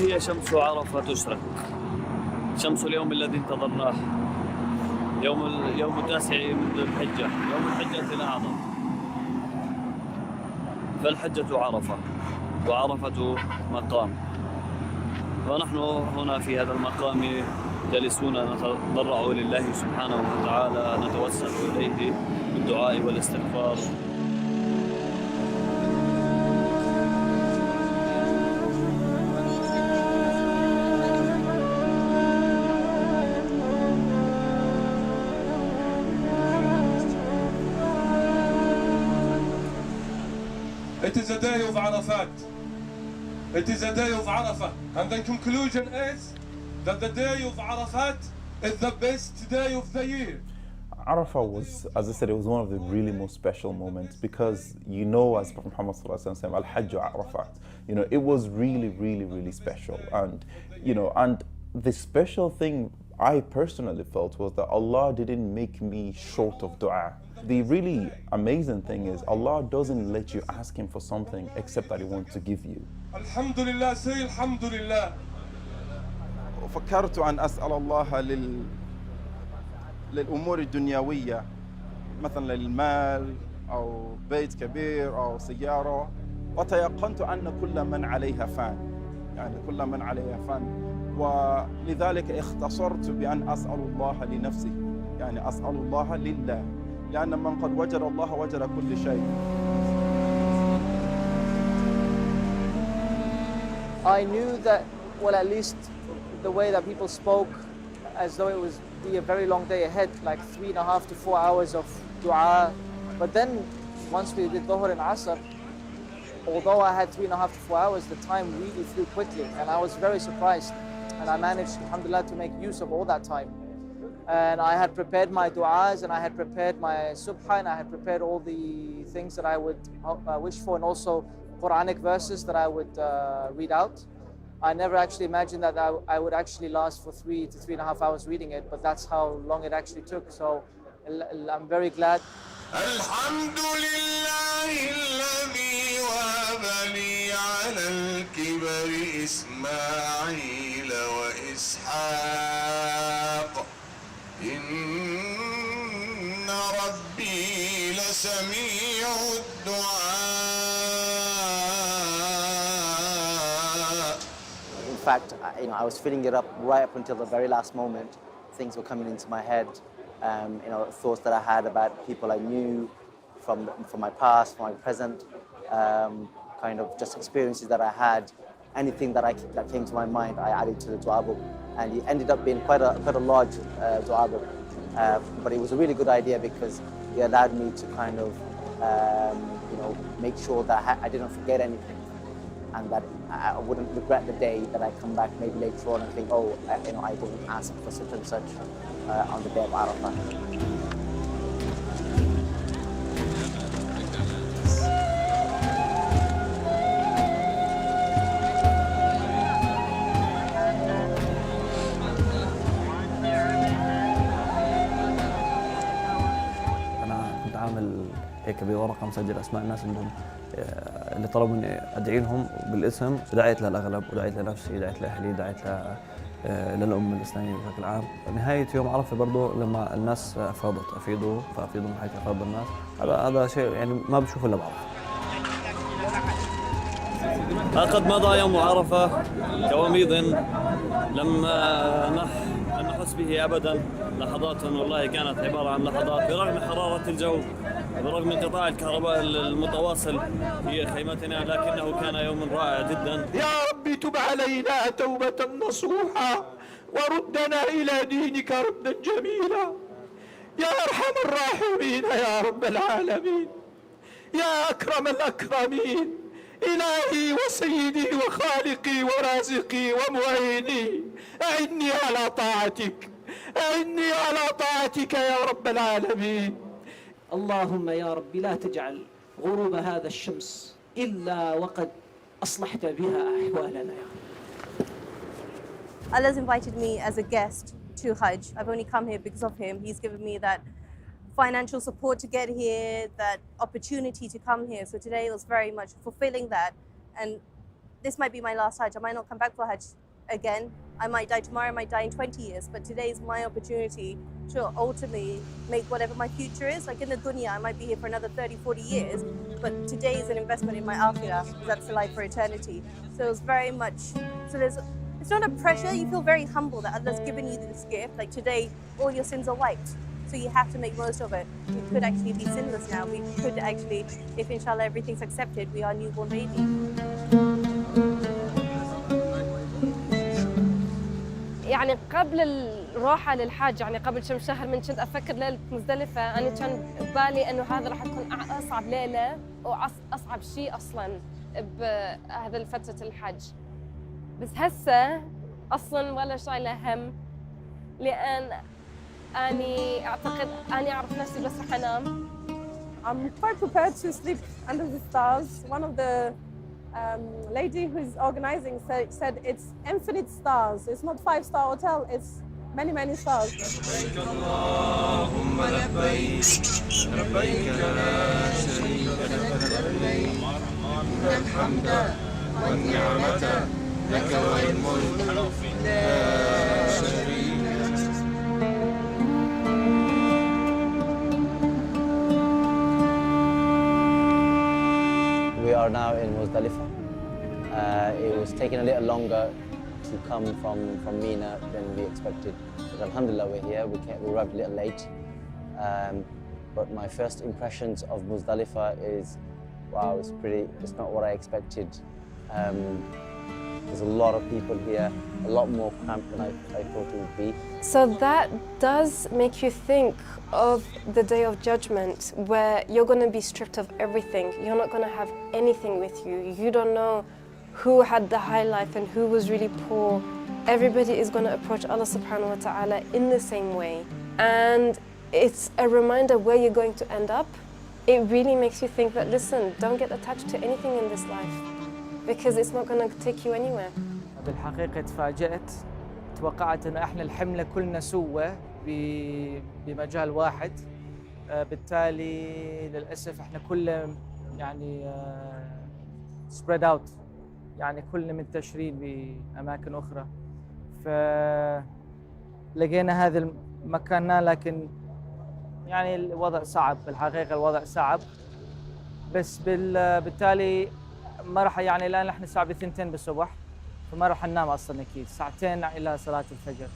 هي شمس عرفة تشرق، شمس اليوم الذي انتظرناه، يوم التاسع من الحجة، يوم الحجة الأعظم. فالحجة عرفة، وعرفة مقام، ونحن هنا في هذا المقام جالسون نتضرع لله سبحانه وتعالى، نتوسل إليه بالدعاء والاستغفار. It is a day of Arafat. It is a day of Arafah. And the conclusion is that the day of Arafat is the best day of the year. Arafah was, as I said, it was one of the really most special moments because, you know, as Prophet Muhammad said, Al-Hajj Arafat, you know, it was really, really, really special. And, you know, and the special thing I personally felt was that Allah didn't make me short of dua. The really amazing thing is Allah doesn't let you ask Him for something except that He wants to give you. Alhamdulillah, say Alhamdulillah. فكرت أن أسأل الله للأمور الدنيوية، مثلا للمال أو بيت كبير أو سيارة، وتيقنت أن كل من عليها فان، يعني كل من عليها فان، ولذلك اختصرت بأن أسأل الله لنفسي، يعني أسأل الله لله، لأن من قد وجد الله وجد كل شيء. I knew that, well, at least the way that people spoke, as though it was be a very long day ahead, like 3.5 to 4 hours of dua. But then once we did Dhuhr and Asr, although I had 3.5 to 4 hours, the time really flew quickly, and I was very surprised. And I managed, alhamdulillah, to make use of all that time. And I had prepared my du'as, and I had prepared my subha, and I had prepared all the things that I would wish for, and also Quranic verses that I would read out. I never actually imagined that I would actually last for 3 to 3.5 hours reading it, but that's how long it actually took. So I'm very glad. على الكبر إسماعيل وإسحاق إن ربي لسميع الدعاء. In fact, I was filling it up right up until the very last moment. Things were coming into my head, thoughts that I had about people I knew from my past, from my present. Kind of just experiences that I had, anything that came to my mind, I added to the dua book, and it ended up being quite a large dua book. But it was a really good idea because it allowed me to kind of, make sure that I didn't forget anything, and that I wouldn't regret the day that I come back maybe later on and think, oh, I didn't ask for such and such on the day of Arafah. هيك بورقه مسجل اسماء الناس اللي طلبوا اني ادعي لهم بالاسم. دعيت للاغلب ودعيت لنفسي، دعيت لاهلي، دعيت للامه الاسلاميه بشكل عام. نهايه يوم عرفه برضه لما الناس افيضوا من حيث افاض الناس، هذا شيء يعني ما بشوفه الا بعرفه. لقد مضى يوم عرفه كوميض لم نحس به ابدا. لحظات والله كانت عباره عن لحظات، برغم حراره الجو، برغم انقطاع الكهرباء المتواصل في خيمتنا، لكنه كان يوم رائع جدا. يا رب تب علينا توبة نصوحة وردنا إلى دينك ردا جميلا، يا أرحم الراحمين يا رب العالمين، يا أكرم الأكرمين، إلهي وسيدي وخالقي ورازقي ومعيني، أعني على طاعتك، أعني على طاعتك يا رب العالمين. اللهم يا رب لا تجعل غروب هذا الشمس إلا وقد أصلحت بها أحوالنا يا رب. Allah's invited me as a guest to Hajj. I've only come here because of him. He's given me that financial support to get here, that opportunity to come here. So today was very much fulfilling that. And this might be my last Hajj. I might not come back for Hajj again. I might die tomorrow, I might die in 20 years, but today is my opportunity to ultimately make whatever my future is. Like in the dunya, I might be here for another 30, 40 years, but today is an investment in my akhirah, because that's the life for eternity. So it's very much, it's not a pressure, you feel very humble that Allah's given you this gift. Like today, all your sins are wiped, so you have to make most of it. We could actually be sinless now. We could actually, if inshallah everything's accepted, we are newborn baby. يعني قبل الروحة للحج يعني قبل كم شهر من كنت أفكر ليلة مزدلفة أنا كان ببالي إنه هذا راح تكون أصعب ليلة وأصعب شيء أصلاً بهذا فترة الحج. بس هسه أصلاً ولا شايلة هم لأن أني أعتقد أني أعرف نفسي بس راح أنام. I'm quite prepared to sleep under the stars. One of the lady who's organizing said it's infinite stars. It's not 5-star hotel, it's many, many stars. لبيك اللهم لبيك لبيك لا شريك لك لبيك إن الحمد والنعمة لك والملك لا شريك لك. We are now in Muzdalifah. It was taking a little longer to come from Mina than we expected. But alhamdulillah, we're here. We arrived a little late. But my first impressions of Muzdalifah is, wow, it's not what I expected. There's a lot of people here, a lot more cramped than I thought it would be. So that does make you think of the Day of Judgment, where you're going to be stripped of everything. You're not going to have anything with you. You don't know who had the high life and who was really poor. Everybody is going to approach Allah subhanahu wa ta'ala in the same way. And it's a reminder where you're going to end up. It really makes you think that, listen, don't get attached to anything in this life, because it's not going to take you anywhere. بالحقيقة تفاجأت. توقعت أن احنا الحملة كلنا سوة بمجال واحد. بالتالي للأسف احنا كلنا يعني spread out، يعني كلنا منتشرين بأماكن أخرى. فلقينا هذا المكان، لكن يعني الوضع صعب، بالحقيقة الوضع صعب. بس بالتالي ما راح، يعني الآن احنا الساعة 2 بالصبح، فما راح ننام أصلاً أكيد، 2 إلى صلاة الفجر.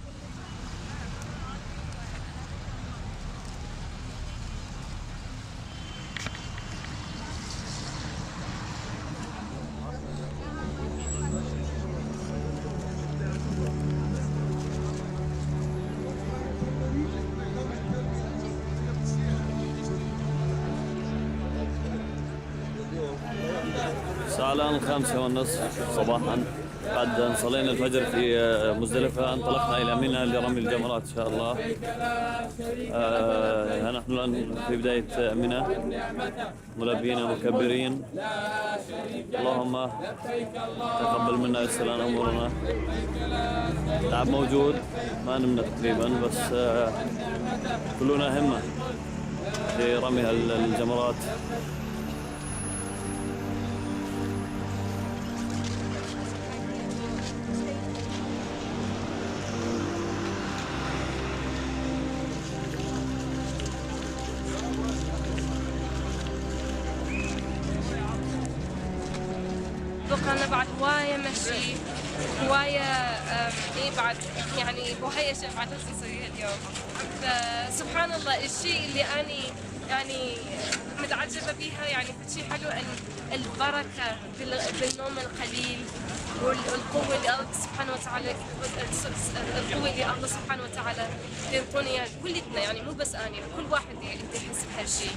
الساعة الآن 5:30 صباحاً. بعد صلينا الفجر في مزدلفة انطلقنا إلى منى لرمي الجمرات إن شاء الله. نحن الآن في بداية منى ملبين مكبرين. اللهم تقبل منا يسر لنا أمورنا. تعب موجود، ما نمنا تقريبا، بس كلنا همة لرمي الجمرات. أنا بعد هواية مشي، هواية بعد يعني هواية أشياء بعد نسويها اليوم. فسبحان الله الشيء اللي أنا يعني متعجبة بيها، يعني شيء حلو أن البركة بالنوم القليل والقوة اللي الله سبحانه وتعالى، القوة اللي الله سبحانه وتعالى يعطوني إياها كلنا، يعني مو بس أنا، كل واحد يحس بهالشيء.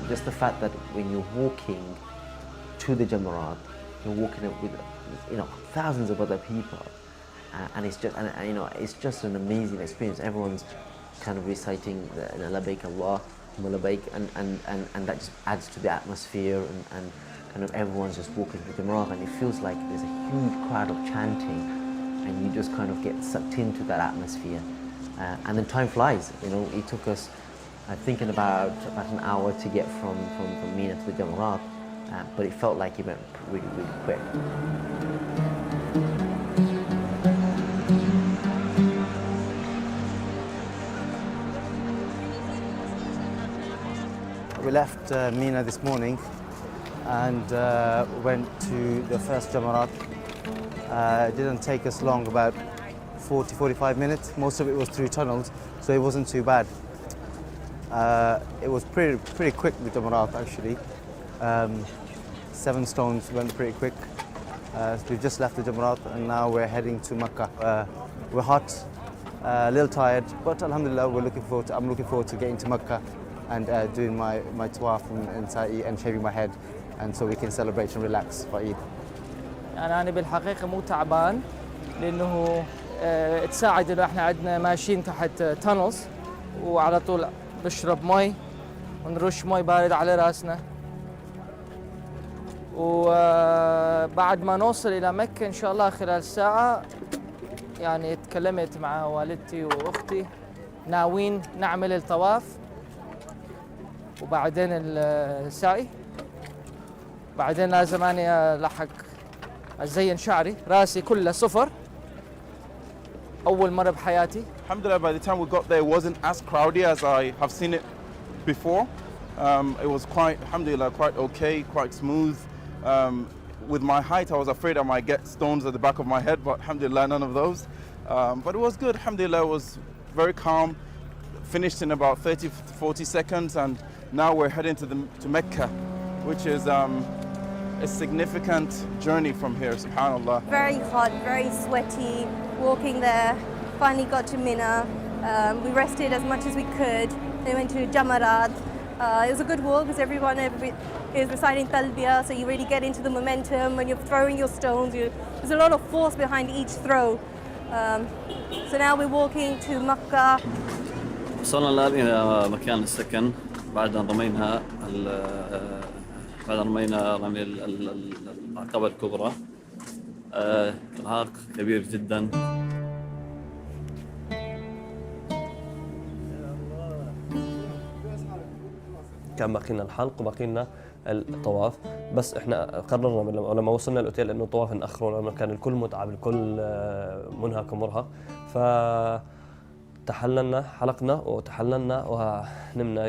just the fact that when you're walking to the Jamarat, you're walking with, you know, thousands of other people, and it's just, and you know, it's just an amazing experience. Everyone's kind of reciting the Labbaik Allah, Labbaik, and that just adds to the atmosphere, and kind of everyone's just walking to the Jamarat, and it feels like there's a huge crowd of chanting, and you just kind of get sucked into that atmosphere, and then time flies. You know, it took us, I think, in about an hour to get from Mina to the Jamarat, but it felt like it went really, really quick. We left Mina this morning and went to the first Jamarat. It didn't take us long, about 40-45 minutes. Most of it was through tunnels, so it wasn't too bad. It was pretty quick, the Jamarat, actually. 7 stones went pretty quick. So we've just left the Jamarat and now we're heading to Mecca. We're hot, a little tired, but alhamdulillah, I'm looking forward to getting to Mecca and doing my tawaf and sa'i and shaving my head, and so we can celebrate and relax for Eid. أنا بالحقيقة مو تعبان لأنه تساعد إنه إحنا عندنا ماشيين تحت تانلز وعلى طول بشرب مي ونرش مي بارد على راسنا، وبعد ما نوصل إلى مكة إن شاء الله خلال ساعة، يعني تكلمت مع والدتي وأختي ناويين نعمل الطواف وبعدين السعي، بعدين لازم أنا ألحق أزين شعري، راسي كله صفر، أول مرة بحياتي. Alhamdulillah, by the time we got there, it wasn't as crowded as I have seen it before. It was quite, alhamdulillah, quite okay, quite smooth. With my height, I was afraid I might get stones at the back of my head, but alhamdulillah, none of those. But it was good, alhamdulillah, it was very calm. Finished in about 30-40 seconds, and now we're heading to Mecca, which is a significant journey from here, subhanallah. Very hot, very sweaty, walking there. Finally got to Mina. We rested as much as we could. Then went to Jamarat. It was a good walk because everyone is reciting talbiyah, so you really get into the momentum when you're throwing your stones. There's a lot of force behind each throw. So now we're walking to Makkah. وصلنا الآن إلى مكان السكن بعد أن رمينا رمي العقبة الكبرى. إرهاق كبير جدا. كان باقي لنا الحلق وباقي لنا الطواف، بس احنا قررنا لما وصلنا الاوتيل انه الطواف ناخره لانه كان الكل متعب، الكل منهك ومرهق، فتحللنا، حلقنا وتحللنا ونمنا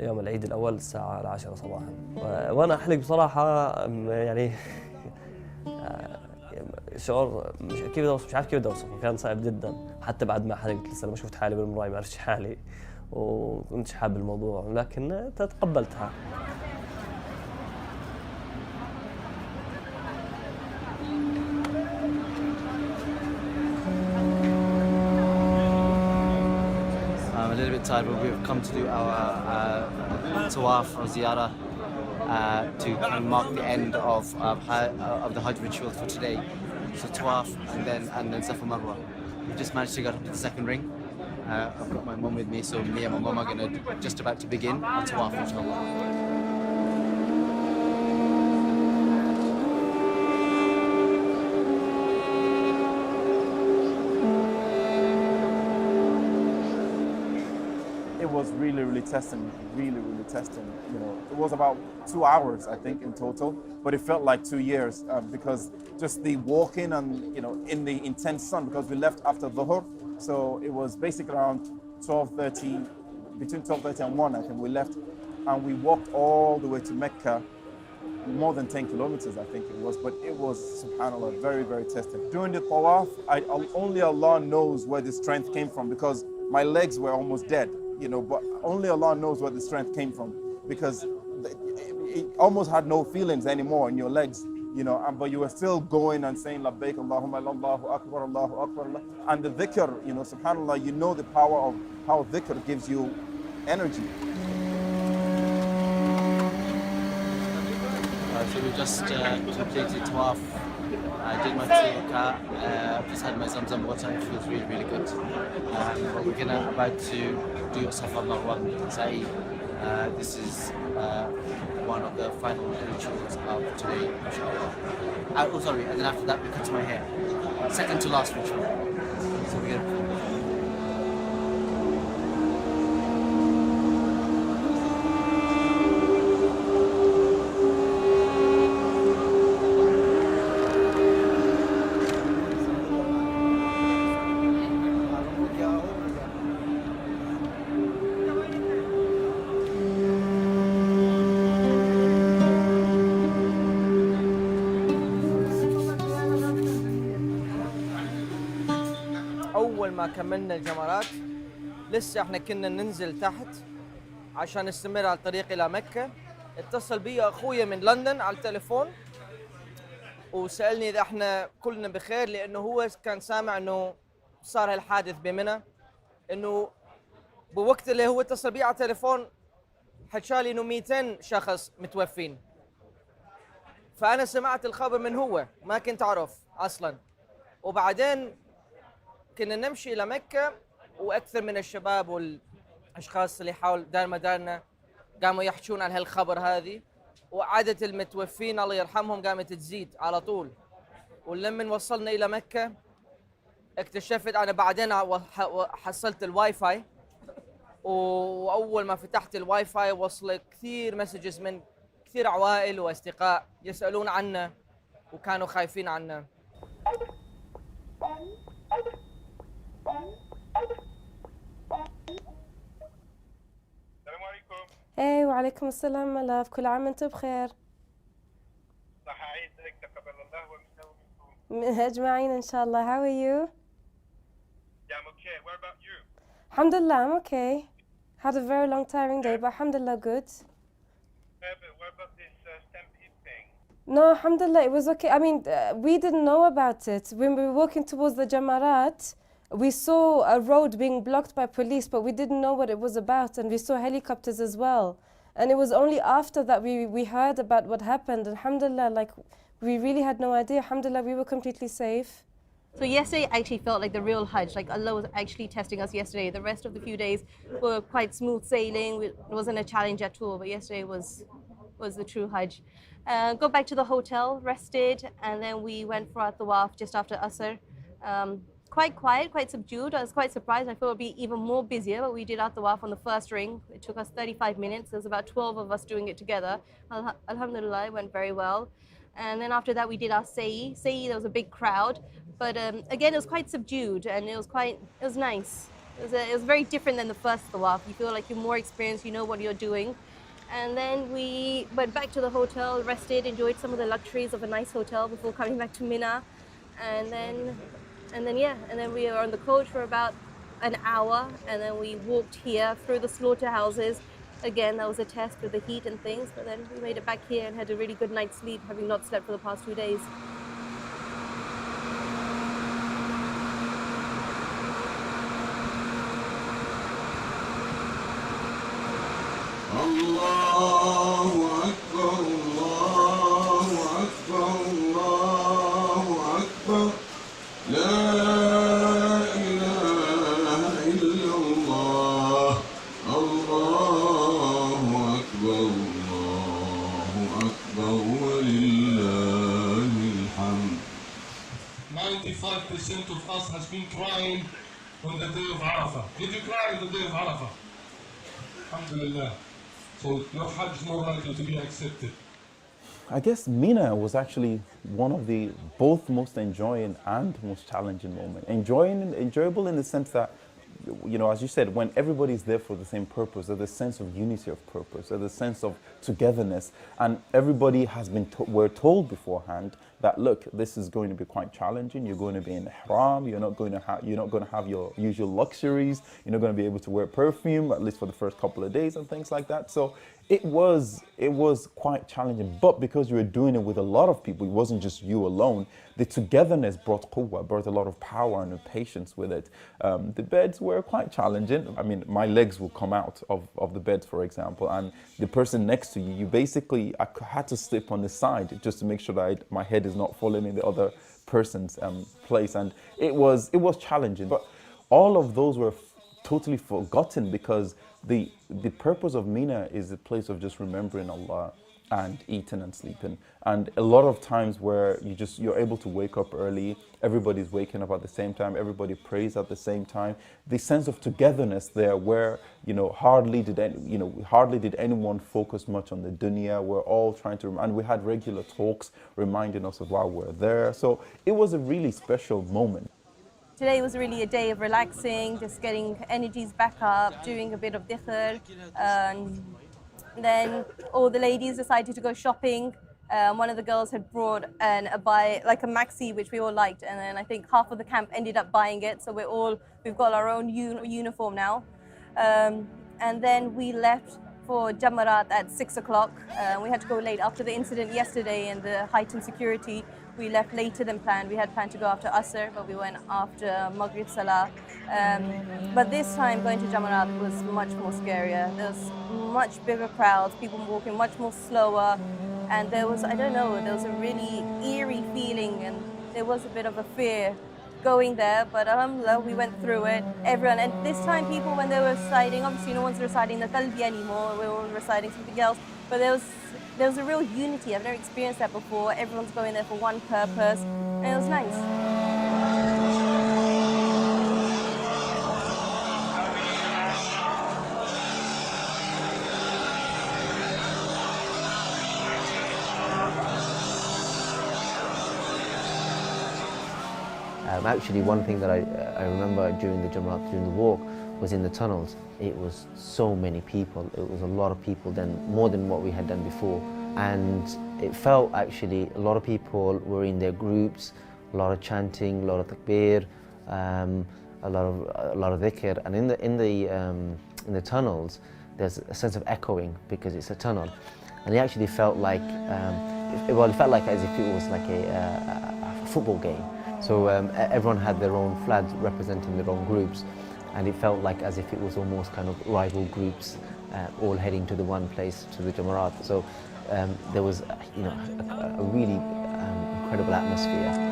يوم العيد الاول الساعه 10 صباحا. وانا احلق بصراحه يعني شعور مش عارف كيف بدي اوصفه، كان صعب جدا، حتى بعد ما حلقت لسه ما شفت حالي بالمرايه، ما عرفتش حالي وكنتش حابب الموضوع، لكن تقبلتها. I'm a little bit tired, but we've come to do our tawaf or ziyarah to kind of mark the end of the Hajj ritual for today. So tawaf and then Safa Marwa. We just managed to get up to the second ring. I've got my mum with me, so me and my mum are just about to begin our tawaf, inshallah. It was really testing, really testing. You know, it was about 2 hours, I think, in total, but it felt like 2 years because just the walking and, you know, in the intense sun, because we left after Dhuhr, so it was basically around 12:30, between 12:30 and 1, I think we left, and we walked all the way to Mecca, more than 10 kilometers, I think it was, but it was, subhanAllah, very testing. During the tawaf, only Allah knows where the strength came from, because my legs were almost dead. You know, but only Allah knows where the strength came from, because it almost had no feelings anymore in your legs, you know, but you were still going and saying labbaik Allahumma Allahu Akbar, Allahu Akbar, and the dhikr, you know, subhanAllah, you know the power of how dhikr gives you energy. So we just completed Tawaf. I did my 2 rak'ah, just had my Zamzam water. It feels really, really good. But we're about to do Safa Marwa Sa'i. This is one of the final rituals of today, inshallah. Oh, sorry, and then after that we cut my hair. Second to last ritual. So we're gonna. أول ما كملنا الجمرات لسه احنا كنا ننزل تحت عشان نستمر على الطريق إلى مكة. اتصل بي أخويا من لندن على التليفون وسألني إذا احنا كلنا بخير، لأنه هو كان سامع إنه صار هالحادث بمنى، إنه بوقت اللي هو اتصل بي على التليفون حكالي إنه 200 شخص متوفين. فأنا سمعت الخبر من هو، ما كنت أعرف أصلاً. وبعدين كنا نمشي إلى مكة وأكثر من الشباب والأشخاص اللي حول دار مدارنا قاموا يحكون عن هالخبر هذه، وعدد المتوفين الله يرحمهم قامت تزيد على طول. ولما وصلنا إلى مكة اكتشفت أنا بعدين حصلت الواي فاي، وأول ما فتحت الواي فاي وصل كثير مسجز من كثير عوائل وأصدقاء يسألون عنا وكانوا خايفين عنا. ايه وعليكم السلام ملاف، كل عام وانتم بخير. صح عيدك، تقبل الله ومنا ومنكم. اجمعين ان شاء الله. How are you? Yeah, I'm okay. What about you? Alhamdulillah, I'm okay. Had a very long tiring day, but alhamdulillah good. What about this stampede thing? No, alhamdulillah, it was okay. I mean, we didn't know about it. When we were walking towards the Jamarat, we saw a road being blocked by police, but we didn't know what it was about, and we saw helicopters as well. And it was only after that we heard about what happened. Alhamdulillah, like, we really had no idea. Alhamdulillah, we were completely safe. So yesterday actually felt like the real Hajj, like Allah was actually testing us yesterday. The rest of the few days were quite smooth sailing. It wasn't a challenge at all, but yesterday was the true Hajj. Got back to the hotel, rested, and then we went for our tawaf just after Asr. Quite quiet, quite subdued. I was quite surprised. I thought it would be even more busier, but we did our tawaf on the first ring. It took us 35 minutes. There was about 12 of us doing it together. Alhamdulillah, it went very well. And then after that, we did our sa'i. Sa'i, there was a big crowd, but again, it was quite subdued, and it was nice. It was very different than the first tawaf. You feel like you're more experienced, you know what you're doing. And then we went back to the hotel, rested, enjoyed some of the luxuries of a nice hotel before coming back to Mina. And then we were on the coach for about an hour, and then we walked here through the slaughterhouses. Again, that was a test with the heat and things, but then we made it back here and had a really good night's sleep, having not slept for the past 2 days. Allahu Akbar, Allahu Akbar, Allahu Akbar. La ilaha illallah. Allahu Akbar, Allahu Akbar, walillahi alhamd. 95% of us has been crying on the day of Arafah. Did you cry on the day of Arafah? Alhamdulillah. So your Hajj is more likely to be accepted. I guess Mina was actually one of the both most enjoying and most challenging moments. Enjoyable in the sense that, you know, as you said, when everybody's there for the same purpose, there's a sense of unity of purpose, there's a sense of togetherness, and everybody has been we're told beforehand that, look, this is going to be quite challenging. You're going to be in ihram. You're not going to have your usual luxuries. You're not going to be able to wear perfume, at least for the first couple of days and things like that. So it was quite challenging. But because you were doing it with a lot of people, it wasn't just you alone. the togetherness brought quwwah, brought a lot of power and patience with it. The beds were quite challenging. I mean, my legs would come out of the beds, for example, and the person next to you, I had to sleep on the side just to make sure that my head is not falling in the other person's place, and it was challenging. But all of those were totally forgotten, because the purpose of Mina is a place of just remembering Allah and eating and sleeping. And a lot of times where you're able to wake up early, everybody's waking up at the same time, everybody prays at the same time. The sense of togetherness there, where hardly did anyone focus much on the dunya. We're all trying to, and we had regular talks reminding us of why we're there. So it was a really special moment. Today was really a day of relaxing, just getting energies back up, doing a bit of dhikr. Then all the ladies decided to go shopping. One of the girls had brought like a maxi, which we all liked, and then I think half of the camp ended up buying it. So we've got our own uniform now. And then we left for Jamarat at 6 o'clock. We had to go late after the incident yesterday and the heightened security. We left later than planned. We had planned to go after Asr, but we went after Maghrib Salah. But this time going to Jamarat was much more scarier. There was much bigger crowds, people walking much more slower. And there was, there was a really eerie feeling, and there was a bit of a fear going there, but alhamdulillah, we went through it. Everyone, and this time people, when they were reciting, obviously no one's reciting the talbiya anymore, we were all reciting something else, but there was a real unity. I've never experienced that before. Everyone's going there for one purpose, and it was nice. Actually, one thing that I remember during the Jamarat, during the walk, was in the tunnels. It was so many people. It was a lot of people, more than what we had done before. And it felt actually a lot of people were in their groups, a lot of chanting, a lot of takbir, a lot of dhikr. And in the tunnels, there's a sense of echoing because it's a tunnel. And it actually felt like, it felt like as if it was like a football game. So everyone had their own flags representing their own groups, and it felt like as if it was almost kind of rival groups all heading to the one place, to the Jamarat. So there was a really incredible atmosphere.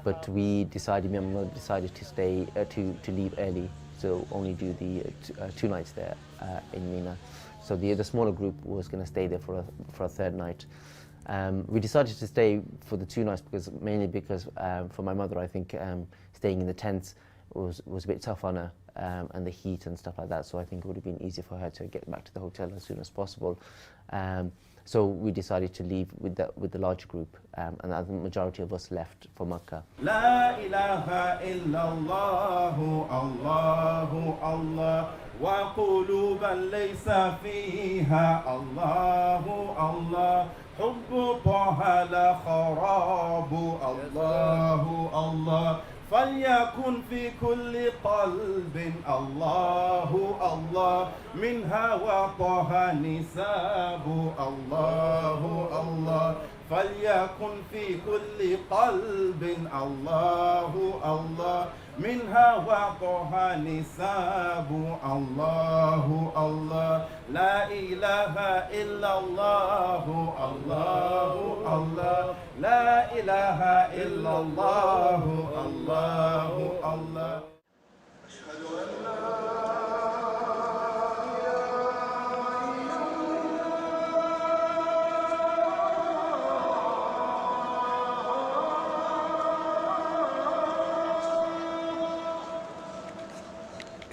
But we decided, me and my mother decided to stay, to leave early, so only do the 2 nights there in Mina. So the smaller group was going to stay there for a third night. We decided to stay for the 2 nights mainly because for my mother, I think staying in the tents was a bit tough on her, and the heat and stuff like that. So I think it would have been easier for her to get back to the hotel as soon as possible. So we decided to leave with the larger group, and the majority of us left for Makkah. La ilaha illallah, Allahu Allah, wa quluban laysa fiha Allahu Allah, hubbu taha la kharabu Allahu Allah. فليكن في كل قلب الله الله منها وطه نساب الله الله فليكن في كل قلب الله الله منها وطه نساب الله الله لا إله إلا الله الله الله لا إله إلا الله الله الله أشهد أن لا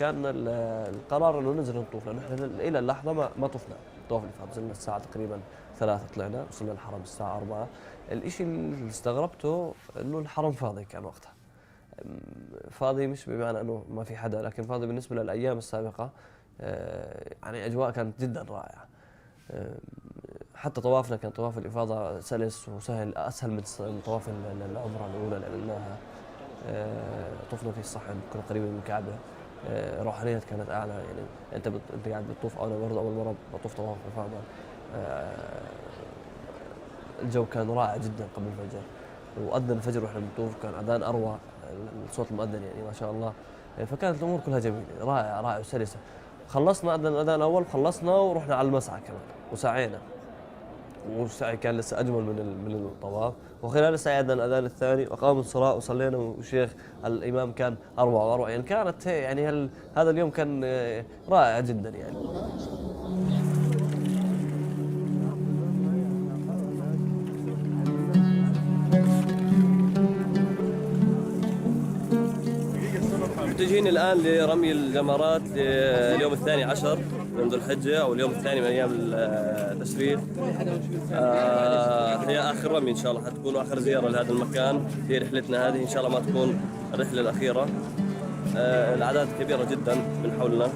كان القرار انه ننزل نطوف، لانه احنا الى اللحظه ما طفنا طواف الافاضه. نزلنا الساعه تقريبا 3 طلعنا، وصلنا الحرم الساعه 4. الشيء اللي استغربته انه الحرم فاضي كان وقتها. فاضي مش بمعنى انه ما في حدا، لكن فاضي بالنسبه للايام السابقه. يعني اجواء كانت جدا رائعه. حتى طوافنا كان طواف الافاضه سلس وسهل، اسهل من طواف العمره الاولى اللي عملناها. طفنا في الصحن، كنا قريبين من الكعبه. روحانيات كانت اعلى، يعني انت قاعد بتطوف. انا برضه اول مره بطوف طواف الافاضه. الجو كان رائع جدا قبل الفجر، واذن الفجر واحنا بنطوف كان اذان اروع، صوت المؤذن يعني ما شاء الله. فكانت الامور كلها جميله، رائعه وسلسه. خلصنا اذن الاذان الاول، خلصنا ورحنا على المسعى كمان وسعينا، والسعي كان لسه اجمل من الطواف. وخلال السعي اذن الاذان الثاني وقام الصلاه وصلينا، والشيخ الامام كان اروع واروع. يعني كانت يعني هذا اليوم كان رائع جدا يعني. متجهين الآن لرمي الجمرات اليوم الثاني عشر من ذو الحجة، أو اليوم الثاني من أيام التشريق. هي آخر رمي إن شاء الله، حتكون آخر زيارة لهذا المكان في رحلتنا هذه، إن شاء الله ما تكون الرحلة الأخيرة. الأعداد كبيرة جدا من حولنا.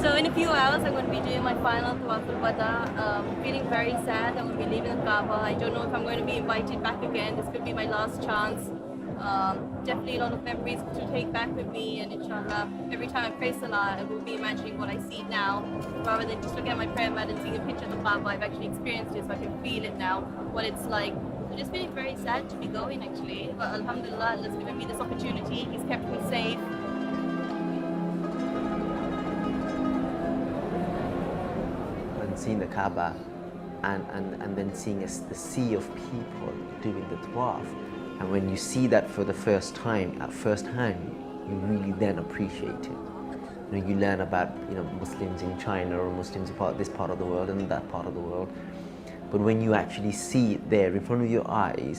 So in a few hours, I'm going to be doing my final Tawaf al-Wada. Feeling very sad. I'm going to be leaving the Kaaba. I don't know if I'm going to be invited back again. This could be my last chance. Definitely a lot of memories to take back with me, and inshallah, every time I pray Salah, I will be imagining what I see now, rather than just looking at my prayer mat and seeing a picture of the Kaaba. I've actually experienced it, so I can feel it now, what it's like. So just feeling very sad to be going, actually. But alhamdulillah, Allah's given me this opportunity. He's kept me safe. Seeing the Kaaba and then seeing the sea of people doing the tawaf, and when you see that for the first time at first hand, you really then appreciate it. You learn about Muslims in China or Muslims in this part of the world and that part of the world, but when you actually see it there in front of your eyes,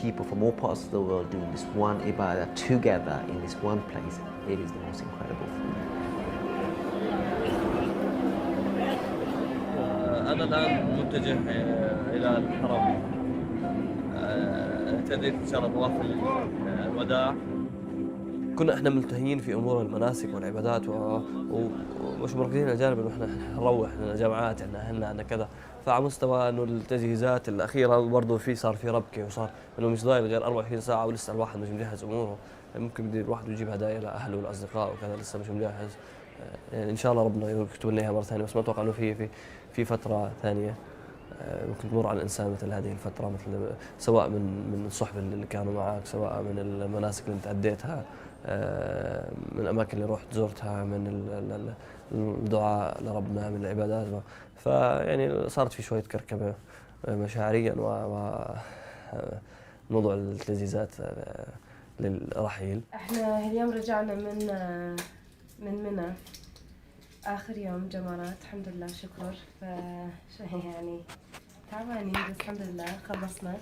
people from all parts of the world doing this one ibadah together in this one place, it is the most incredible thing. أنا الآن متجه إلى الحرم، أعتذر إن شاء الله طواف الوداع. كنا احنا ملتهيين في امور المناسك والعبادات ومش مركزين على جانب انه احنا نروح لنا جامعات، عندنا اهلنا، عندنا كذا. فعلى مستوى انه التجهيزات الاخيره برضه صار في ربكه، وصار انه مش ضايل غير 24 ساعه ولسه الواحد مش مجهز اموره. ممكن بده الواحد يجيب هدايا لاهله والاصدقاء وكذا، لسه مش مجهز. يعني ان شاء الله ربنا يكتب لنا اياها مره ثانيه، بس ما اتوقع انه في فتره ثانيه ممكن تمر على الانسان مثل هذه الفتره، مثل سواء من الصحبه اللي كانوا معك، سواء من المناسك اللي انت اديتها، من الاماكن اللي رحت زرتها، من الدعاء لربنا، من العبادات. فيعني صارت في شويه كركبه مشاعريا وموضوع التجهيزات للرحيل. احنا اليوم رجعنا من منى، آخر يوم جمرات الحمد لله شكر. يعني تعبانين بس الحمد لله خلصنا.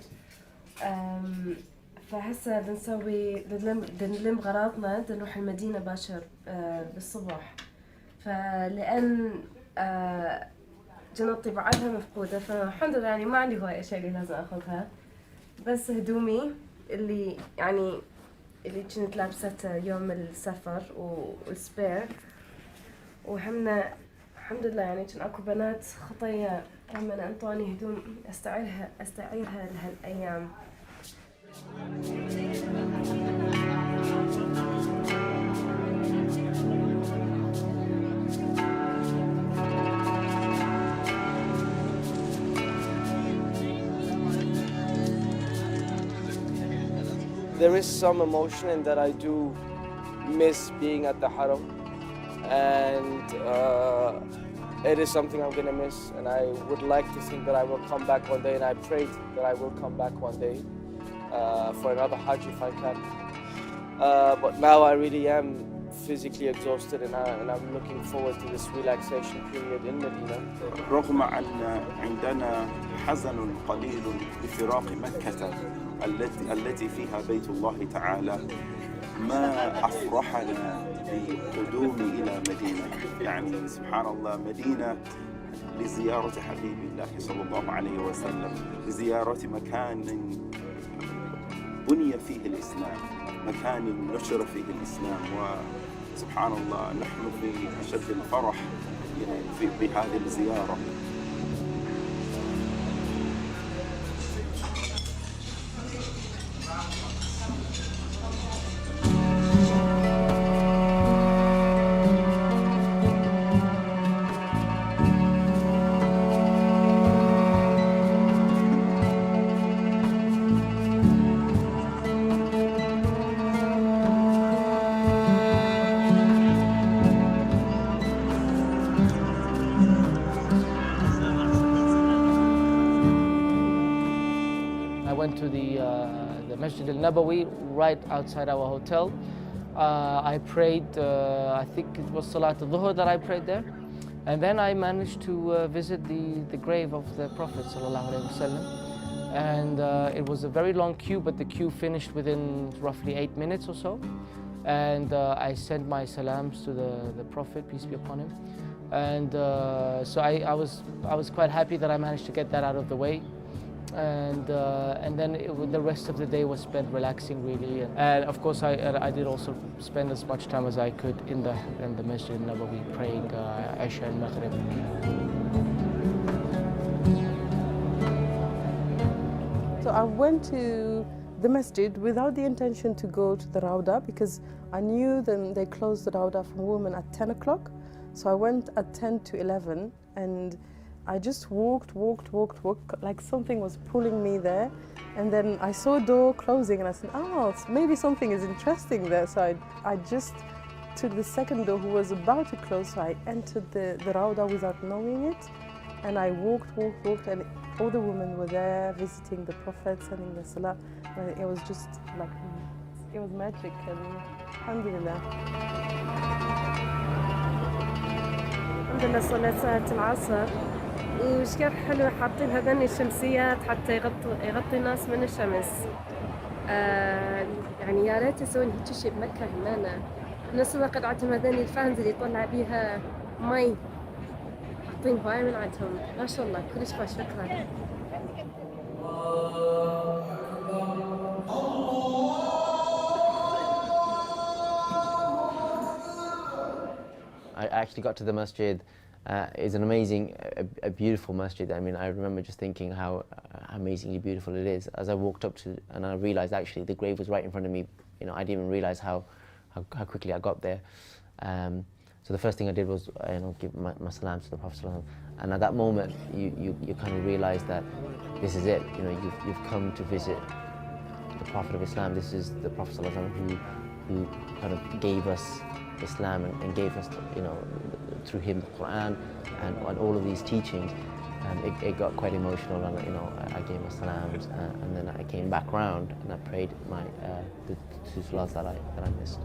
فهسه بنلم غراضنا، نروح المدينة باشر بالصبح. فلأن جنطتي بعدها مفقودة، فالحمد لله يعني ما عندي هواي أشياء اللي لازم أخذها، بس هدومي اللي كنت لابسته يوم السفر والسبير. وهمنا الحمد لله يعني كان اكو بنات خطية هم انطوني هدوم استعيرها لهالايام. There is some emotion in that I do miss being at the Haram, and it is something I'm gonna miss, and I would like to think that I will come back one day, and I prayed that I will come back one day for another Hajj if I can. But now I really am physically exhausted, and I'm looking forward to this relaxation period in Medina. رغم أن عندنا حزن قليل بفراق مكة التي فيها بيت الله تعالى، ما أفرحنا بالقدوم إلى مدينة. يعني سبحان الله، مدينة لزيارة حبيب الله صلى الله عليه وسلم، لزيارة مكان بني فيه الإسلام، مكان نشر فيه الإسلام. وسبحان الله نحن في أشد الفرح بهذه الزيارة. To the Masjid al-Nabawi right outside our hotel. I prayed, I think it was Salat al-Dhuhr that I prayed there. And then I managed to visit the grave of the Prophet ﷺ. And it was a very long queue, but the queue finished within roughly 8 minutes or so. And I sent my salams to the Prophet, peace be upon him. And so I was quite happy that I managed to get that out of the way. And then the rest of the day was spent relaxing, really. And of course, I did also spend as much time as I could in the Masjid al-Nabawi praying Isha and Maghrib. So I went to the masjid without the intention to go to the Rawda, because I knew then they closed the Rawda for women at 10 o'clock. So I went at 10 to 11, and I just walked, like something was pulling me there. And then I saw a door closing, and I said, oh, maybe something is interesting there. So I just took the second door who was about to close, so I entered the Rawda without knowing it. And I walked, and all the women were there visiting the Prophet, sending the salah. And it was just like, it was magic, and alhamdulillah. عندنا صلاة ساعة العصر، وش كان حلو حاطين هذين الشمسيات حتى يغطي الناس من الشمس. يعني يا ريت يسوون هيك شيء بمكة هنا. نفس الوقت عندهم هذين الفانز اللي يطلع بيها مي. حاطين هواي من عندهم، ما شاء الله كلش خوش فكرة. I actually got to the masjid. It's an amazing, a beautiful masjid. I mean, I remember just thinking how amazingly beautiful it is. As I walked up to, and I realized actually the grave was right in front of me. You know, I didn't even realize how quickly I got there. So the first thing I did was, give my salams to the Prophet ﷺ. And at that moment, you kind of realize that this is it. You know, you've come to visit the Prophet of Islam. This is the Prophet ﷺ who kind of gave us Islam and gave us, through him the Quran and all of these teachings. It got quite emotional, and I gave my salams, and then I came back round and I prayed the two salats that I missed.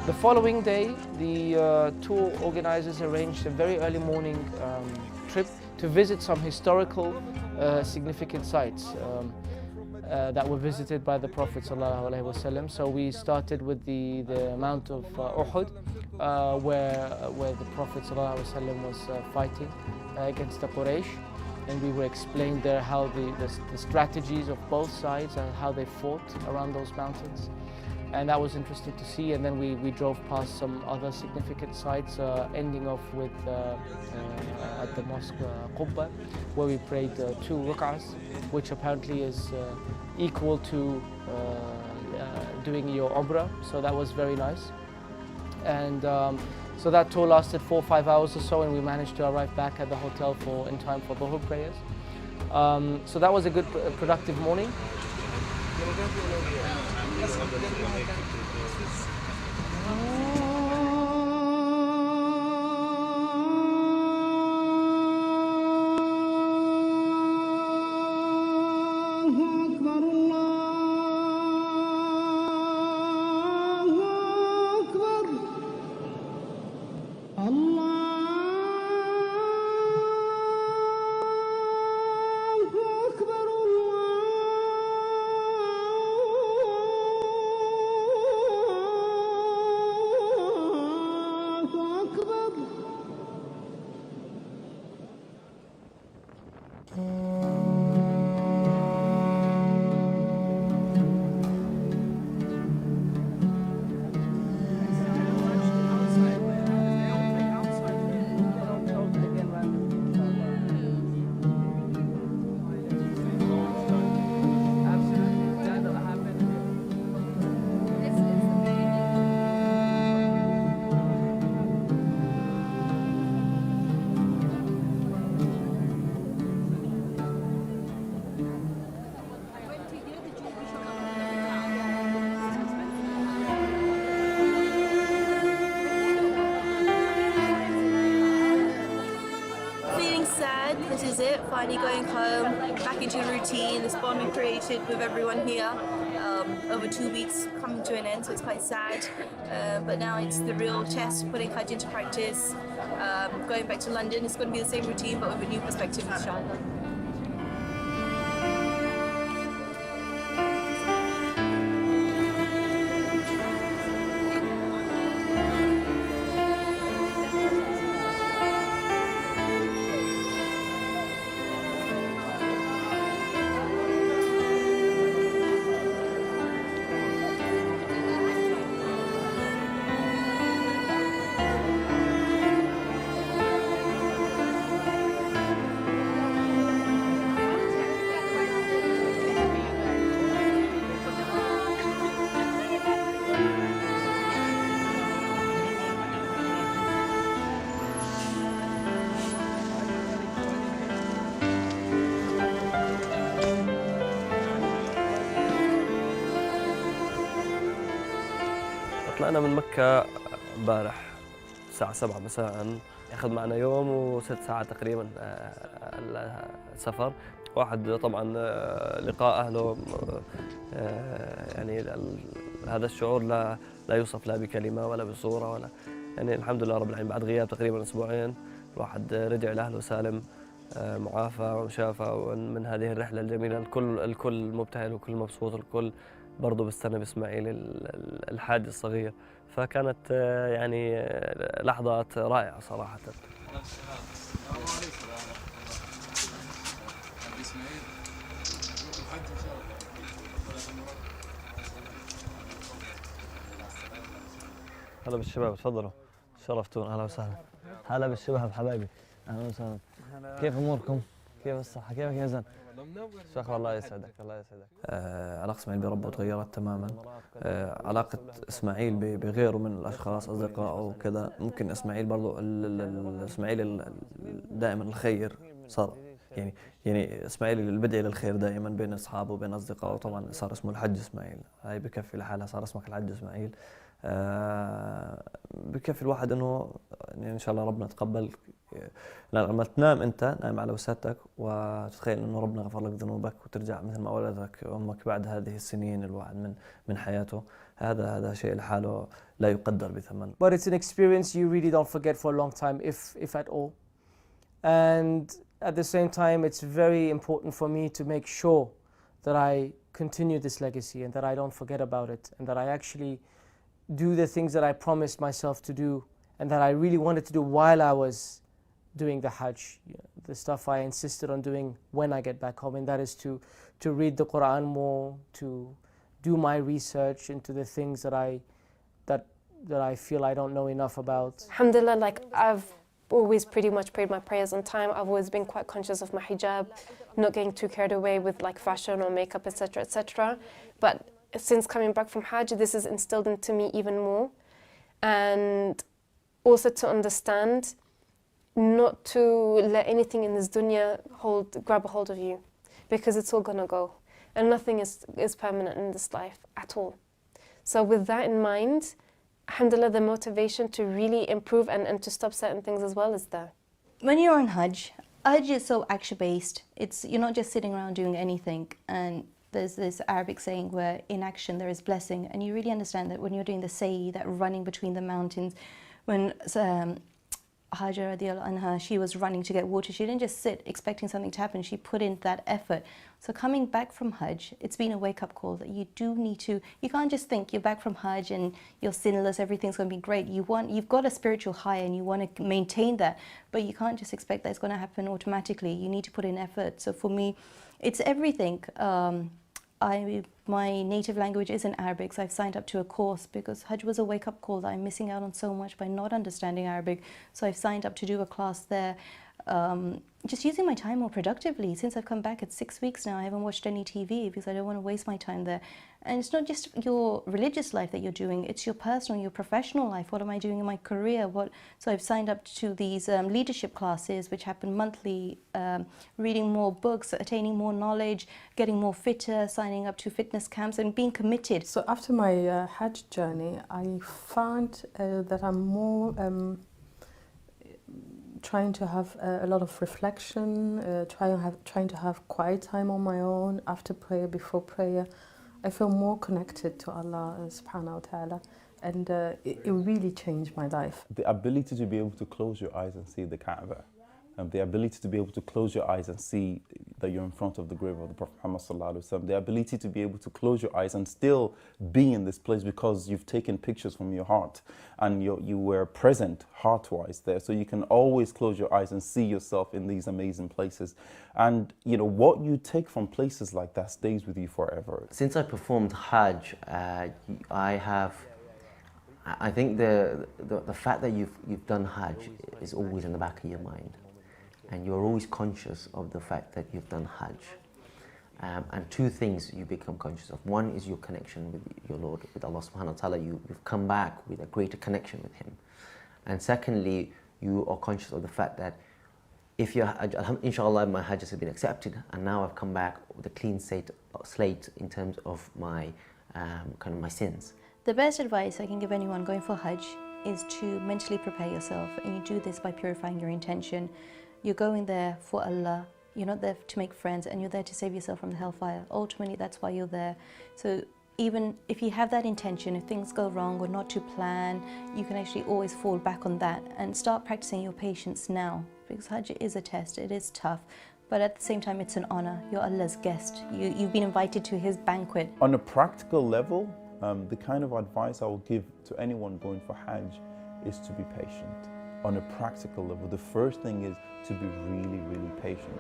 The following day, the tour organizers arranged a very early morning trip to visit some historical significant sites that were visited by the Prophet ﷺ. So we started with the Mount of Uhud, where the Prophet ﷺ was fighting against the Quraysh. and we were explained there how the strategies of both sides and how they fought around those mountains. And that was interesting to see. And then we drove past some other significant sites, ending off with at the mosque Qubba, where we prayed 2 ruk'ahs, which apparently is equal to doing your umrah. So that was very nice. And so that tour lasted 4 or 5 hours or so, and we managed to arrive back at the hotel in time for Dhuhr prayers. So that was a good, productive morning. This is it, finally going home, back into a routine, this bond we created with everyone here over 2 weeks coming to an end, so it's quite sad. But now it's the real test, putting Hajj into practice, going back to London. It's going to be the same routine but with a new perspective, inshallah. طلعنا من مكة امبارح الساعة 7 مساء، أخذ معنا يوم و6 ساعات تقريبا السفر. واحد طبعا لقاء أهله يعني هذا الشعور لا يوصف لا بكلمة ولا بصورة ولا يعني الحمد لله رب العالمين. بعد غياب تقريبا أسبوعين الواحد رجع لأهله سالم معافى ومشافى من هذه الرحلة الجميلة. الكل مبتهل والكل مبسوط، الكل برضه بستنى بإسماعيل الحاج الصغير. فكانت يعني لحظات رائعة صراحة. هلا بالشباب، تفضلوا شرفتونا. هلا وسهلا. هلا بالشباب حبايبي، اهلا وسهلا. كيف اموركم؟ كيف الصحة؟ كيفك يا زلمة؟ شكرا، الله يسعدك الله يسعدك. علاقة اسماعيل بربه تغيرت تماما. علاقة اسماعيل بغيره من الاشخاص اصدقائه وكذا. ممكن اسماعيل برضه اسماعيل دائما الخير صار يعني اسماعيل اللي بدعي للخير دائما بين اصحابه وبين اصدقائه. طبعا صار اسمه الحج اسماعيل، هاي بكفي لحالها صار اسمك الحج اسماعيل. بكفي الواحد انه يعني ان شاء الله ربنا تقبل. لما تنام انت نايم على وسادتك وتتخيل انه ربنا غفر لك ذنوبك وترجع مثل ما ولدك امك بعد هذه السنين الواحد من حياته، هذا شيء لحاله لا يقدر بثمن. But it's an experience you really don't forget for a long time, if at all. And at the same time, it's very important for me to make sure that I continue this legacy and that I don't forget about it, and that I actually do the things that I promised myself to do and that I really wanted to do while I was doing the Hajj, the stuff I insisted on doing when I get back home, and that is to read the Quran more, to do my research into the things that I feel I don't know enough about. Alhamdulillah, like I've always pretty much prayed my prayers on time. I've always been quite conscious of my hijab, not getting too carried away with like fashion or makeup, etc., etc. But since coming back from Hajj, this is instilled into me even more. And also to understand not to let anything in this dunya grab a hold of you, because it's all gonna go. And nothing is permanent in this life at all. So with that in mind, alhamdulillah, the motivation to really improve and to stop certain things as well is there. When you're on Hajj is so action-based. You're not just sitting around doing anything. And there's this Arabic saying where in action there is blessing. And you really understand that when you're doing the sa'i, that running between the mountains, when Hajj radiallahu anha, she was running to get water. She didn't just sit expecting something to happen. She put in that effort. So coming back from Hajj, it's been a wake-up call that you do need to, you can't just think you're back from Hajj and you're sinless, everything's going to be great. You've got a spiritual high and you want to maintain that, but you can't just expect that it's going to happen automatically. You need to put in effort. So for me, it's everything. My native language isn't Arabic, so I've signed up to a course because Hajj was a wake-up call that I'm missing out on so much by not understanding Arabic. So I've signed up to do a class there, just using my time more productively. Since I've come back, it's 6 weeks now, I haven't watched any TV because I don't want to waste my time there. And it's not just your religious life that you're doing, it's your personal, your professional life. What am I doing in my career? So I've signed up to these leadership classes which happen monthly, reading more books, attaining more knowledge, getting more fitter, signing up to fitness camps and being committed. So after my Hajj journey, I found that I'm more trying to have a lot of reflection, trying to have quiet time on my own, after prayer, before prayer. I feel more connected to Allah subhanahu wa ta'ala, and it really changed my life. The ability to be able to close your eyes and see the Kaaba, and the ability to be able to close your eyes and see that you're in front of the grave of the Prophet Muhammad sallallahu alaihi wasallam, the ability to be able to close your eyes and still be in this place because you've taken pictures from your heart and you were present heart-wise there, so you can always close your eyes and see yourself in these amazing places. And what you take from places like that stays with you forever. Since I performed Hajj, I think the fact that you've done Hajj is always in the back of your mind. And you're always conscious of the fact that you've done Hajj. And two things you become conscious of. One is your connection with your Lord, with Allah subhanahu wa ta'ala. You've come back with a greater connection with Him. And secondly, you are conscious of the fact that if you're, inshallah, my Hajj has been accepted, and now I've come back with a clean slate in terms of my my sins. The best advice I can give anyone going for Hajj is to mentally prepare yourself, and you do this by purifying your intention. You're going there for Allah, you're not there to make friends, and you're there to save yourself from the hellfire. Ultimately, that's why you're there. So even if you have that intention, if things go wrong or not to plan, you can actually always fall back on that and start practicing your patience now. Because Hajj is a test, it is tough, but at the same time it's an honor. You're Allah's guest. You've been invited to His banquet. On a practical level, the kind of advice I will give to anyone going for Hajj is to be patient. On a practical level, the first thing is to be really, really patient.